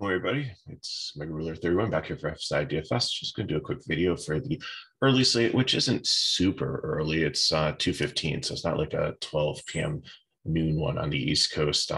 Hello, everybody. It's Mega Ruler 31 back here for FSi DFS. Just going to do a quick video for the early slate, which isn't super early. It's 2:15, so it's not like a 12 p.m. noon one on the East Coast.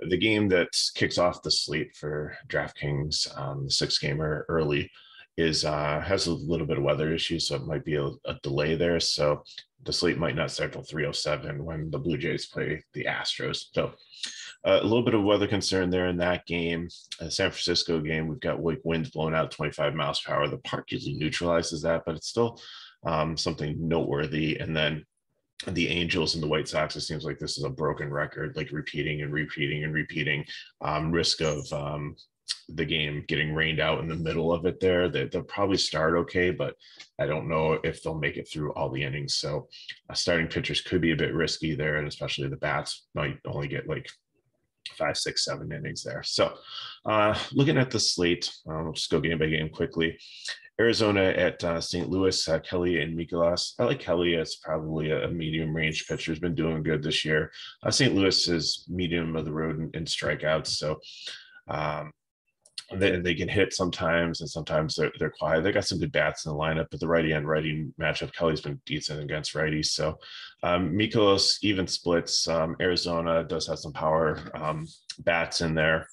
The game that kicks off the slate for DraftKings, the six gamer early, is has a little bit of weather issues, so it might be a delay there. So the slate might not start till 3:07 when the Blue Jays play the Astros. So a little bit of weather concern there in that game. San Francisco game, we've got winds blowing out 25 miles per hour. The park usually neutralizes that, but it's still something noteworthy. And then the Angels and the White Sox, it seems like this is a broken record, like repeating and repeating and repeating. Risk of the game getting rained out in the middle of it there. They'll probably start okay, but I don't know if they'll make it through all the innings. So starting pitchers could be a bit risky there, and especially the bats might only get like 5, 6, 7 innings there. So looking at the slate, we'll just go game by game quickly. Arizona at St. Louis, Kelly and Mikolas. I like Kelly as probably a medium range pitcher. Has been doing good this year. St. Louis is medium of the road in strikeouts. So they can hit sometimes, and sometimes they're quiet. They got some good bats in the lineup, but the righty on righty matchup, Kelly's been decent against righties. So Mikolas even splits. Arizona does have some power bats in there.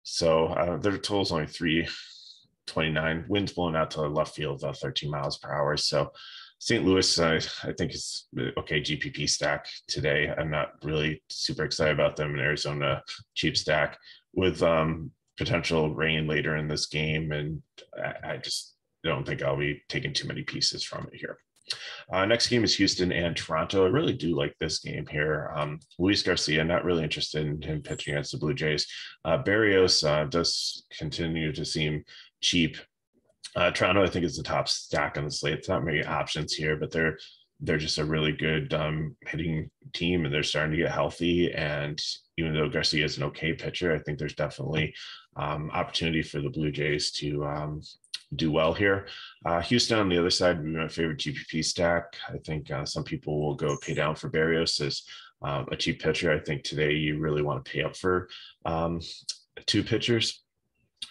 So their total is only 329. Winds blowing out to left field, 13 miles per hour. So St. Louis, I think is okay GPP stack today. I'm not really super excited about them. In Arizona, cheap stack with potential rain later in this game, and I just don't think I'll be taking too many pieces from it here. Next game is Houston and Toronto. I really do like this game here. Luis Garcia, not really interested in him pitching against the Blue Jays. Barrios does continue to seem cheap. Toronto, I think, is the top stack on the slate. It's not many options here, but they're just a really good hitting team, and they're starting to get healthy. And even though Garcia is an okay pitcher, I think there's definitely opportunity for the Blue Jays to do well here. Houston on the other side would be my favorite GPP stack. I think some people will go pay down for Barrios as a cheap pitcher. I think today you really want to pay up for two pitchers.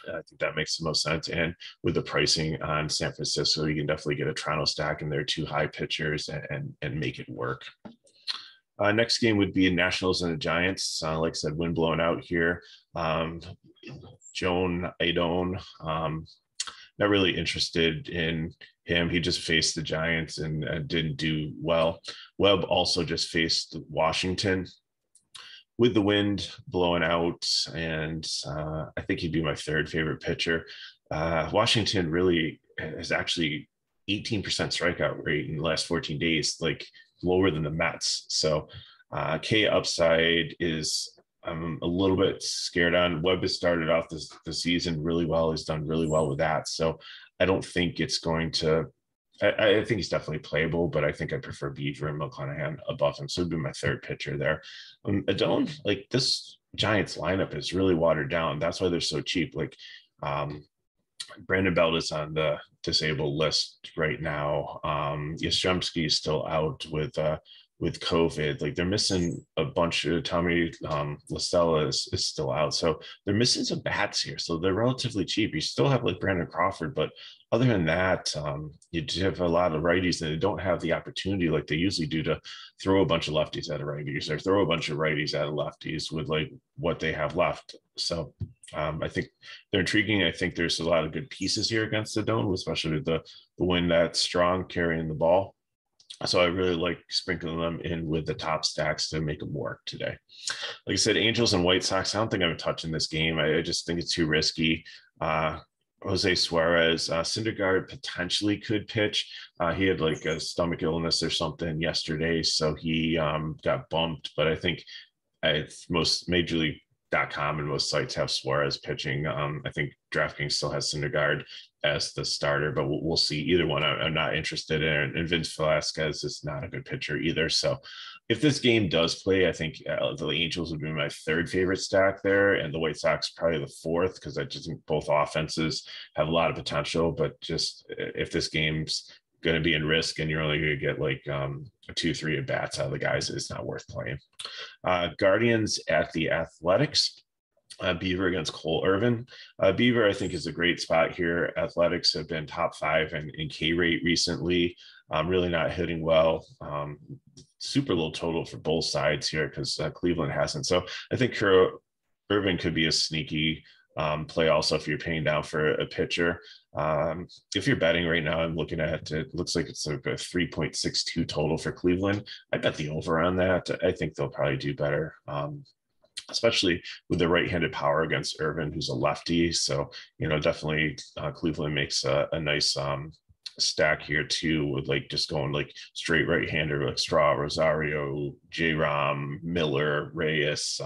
I think that makes the most sense. And with the pricing on San Francisco, you can definitely get a Toronto stack and their two high pitchers and make it work. Next game would be Nationals and the Giants. Like I said, wind blowing out here. Joan Adon, not really interested in him. He just faced the Giants and didn't do well. Webb also just faced Washington with the wind blowing out, and I think he'd be my third favorite pitcher. Washington really has actually 18% strikeout rate in the last 14 days, like lower than the Mets. So K upside is I'm a little bit scared on. Webb has started off the season really well. He's done really well with that. So I don't think it's going to I think he's definitely playable, but I think I prefer Beaver and McClanahan above him. So it'd be my third pitcher there. Adon, like this Giants lineup is really watered down. That's why they're so cheap. Like Brandon Belt is on the disabled list right now. Yastrzemski is still out with COVID. Like they're missing a bunch of Tommy LaStella is still out. So they're missing some bats here. So they're relatively cheap. You still have like Brandon Crawford, but other than that, you have a lot of righties and they don't have the opportunity like they usually do to throw a bunch of lefties at a righties or throw a bunch of righties at lefties with like what they have left. So I think they're intriguing. I think there's a lot of good pieces here against the Dome, especially with the wind that's strong carrying the ball. So I really like sprinkling them in with the top stacks to make them work today. Like I said, Angels and White Sox, I don't think I'm touching this game. I just think it's too risky. Jose Suarez, Syndergaard potentially could pitch. He had like a stomach illness or something yesterday, so he got bumped. But I think most Major League.com and most sites have Suarez pitching. I think DraftKings still has Syndergaard as the starter, but we'll see. Either one I'm not interested in. And Vince Velasquez is not a good pitcher either. So if this game does play, I think the Angels would be my third favorite stack there, and the White Sox probably the fourth, because I just think both offenses have a lot of potential. But just if this game's going to be in risk and you're only going to get like 2-3 at bats out of the guys, it's not worth playing. Guardians at the Athletics. Beaver against Cole Irvin. Beaver, I think, is a great spot here. Athletics have been top 5 in K rate recently. Really not hitting well. Super low total for both sides here because Cleveland hasn't. So I think Irvin could be a sneaky play also if you're paying down for a pitcher. If you're betting right now, I'm looking at it, looks like it's like a 3.62 total for Cleveland. I bet the over on that. I think they'll probably do better. Especially with the right-handed power against Irvin, who's a lefty. So, definitely Cleveland makes a nice stack here too, with like just going like straight right-hander like Straw, Rosario, J-Rom, Miller, Reyes,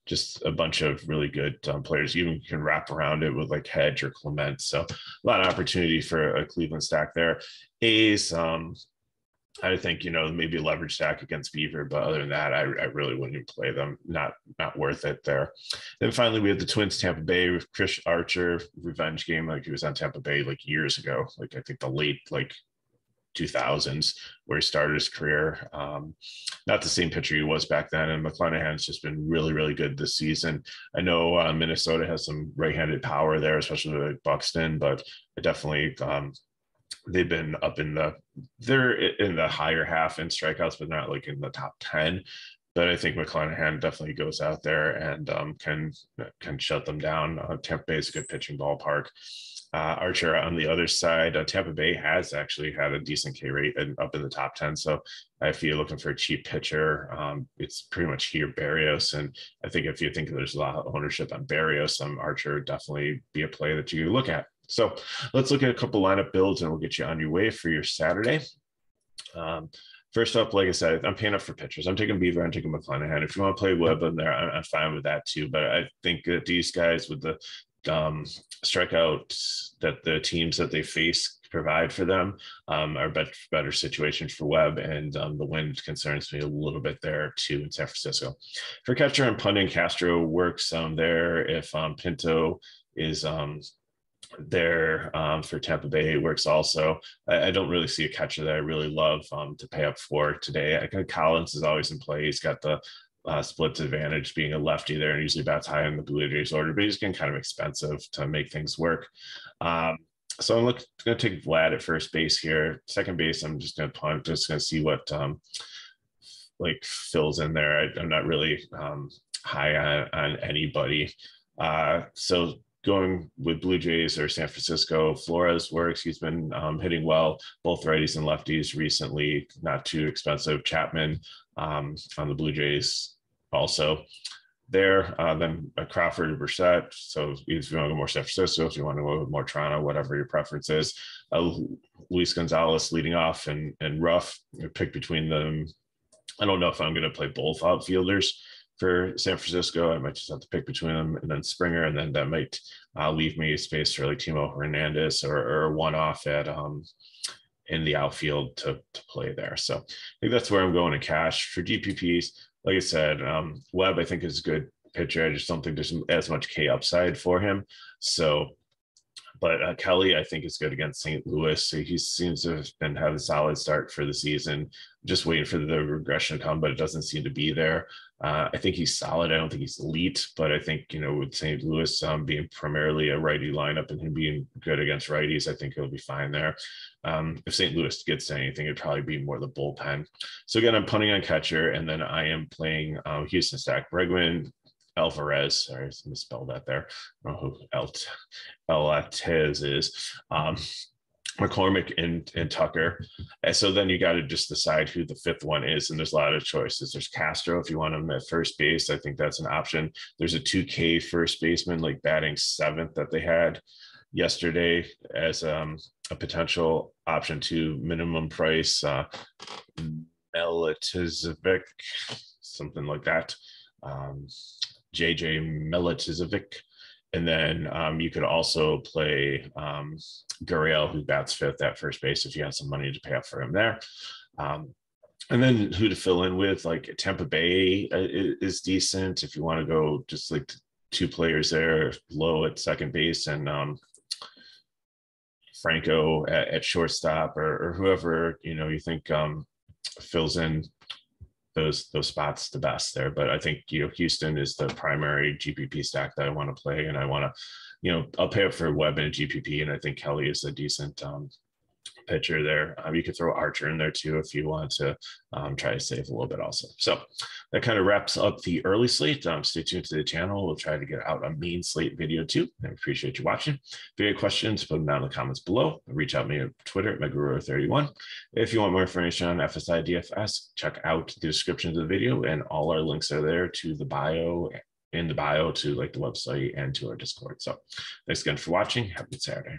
just a bunch of really good players. Even can wrap around it with like Hedge or Clement. So a lot of opportunity for a Cleveland stack there. A's, I think, maybe a leverage stack against Beaver, but other than that, I really wouldn't play them. Not worth it there. Then finally, we have the Twins, Tampa Bay, with Chris Archer, revenge game. Like he was on Tampa Bay like years ago, like I think the late 2000s, where he started his career. Not the same pitcher he was back then. And McClanahan's just been really, really good this season. I know Minnesota has some right-handed power there, especially with Buxton, but I definitely they've been they're in the higher half in strikeouts, but not like in the top 10. But I think McClanahan definitely goes out there and can shut them down. Tampa Bay is a good pitching ballpark. Archer on the other side, Tampa Bay has actually had a decent K rate and up in the top 10. So if you're looking for a cheap pitcher, it's pretty much here Barrios. And I think if you think there's a lot of ownership on Barrios, Archer would definitely be a play that you look at. So let's look at a couple lineup builds and we'll get you on your way for your Saturday. First up, like I said, I'm paying up for pitchers. I'm taking Beaver, I'm taking McClanahan. If you want to play Webb in there, I'm fine with that too. But I think that these guys with the strikeouts that the teams that they face provide for them are better situations for Webb, and the wind concerns me a little bit there too in San Francisco. For catcher, I'm punting Castro works there if Pinto is there for Tampa Bay works also. I don't really see a catcher that I really love to pay up for today. I think Collins is always in play. He's got the splits advantage being a lefty there and usually bats high in the Blue Jays order, but he's getting kind of expensive to make things work. So I'm going to take Vlad at first base here. Second base, I'm just going to punt, just going to see what fills in there. I'm not really high on anybody. So going with Blue Jays or San Francisco, Flores works. He's been hitting well, both righties and lefties recently, not too expensive. Chapman on the Blue Jays also there. Then Crawford, Brissett. So if you want to go more San Francisco, if you want to go more Toronto, whatever your preference is. Luis Gonzalez leading off and Ruff, pick between them. I don't know if I'm going to play both outfielders for San Francisco. I might just have to pick between them and then Springer, and then that might leave me space for like Timo Hernandez or one off at in the outfield to play there. So I think that's where I'm going to cash. For GPPs, like I said, Webb I think is a good pitcher. I just don't think there's as much K upside for him. So, but Kelly I think is good against St. Louis. So he seems to have had a solid start for the season. Just waiting for the regression to come, but it doesn't seem to be there. I think he's solid. I don't think he's elite, but I think, with St. Louis being primarily a righty lineup and him being good against righties, I think he'll be fine there. If St. Louis gets anything, it'd probably be more the bullpen. So again, I'm punting on catcher, and then I am playing Houston stack. Bregman, Alvarez, sorry, I misspelled that there. I don't know who Eltez is. McCormick and Tucker. And so then you got to just decide who the fifth one is. And there's a lot of choices. There's Castro if you want him at first base. I think that's an option. There's a 2K first baseman like batting seventh that they had yesterday as a potential option to minimum price. Meletizovic, something like that. JJ Meletizovic. And then you could also play Gurriel, who bats fifth at first base if you have some money to pay up for him there. And then who to fill in with, like Tampa Bay is decent if you want to go just like two players there low at second base and Franco at shortstop or whoever, you think fills in those spots the best there. But I think, Houston is the primary GPP stack that I want to play, and I want to, I'll pay up for Webb and a GPP, and I think Kelly is a decent pitcher there. You could throw Archer in there too if you want to try to save a little bit also. So that kind of wraps up the early slate. Stay tuned to the channel. We'll try to get out a main slate video too. I appreciate you watching. If you have any questions, put them down in the comments below. Reach out to me on Twitter at meguro31. If you want more information on FSi DFS, check out the description of the video, and all our links are there to the bio, in the bio, to like the website and to our Discord. So thanks again for watching. Have a good Saturday.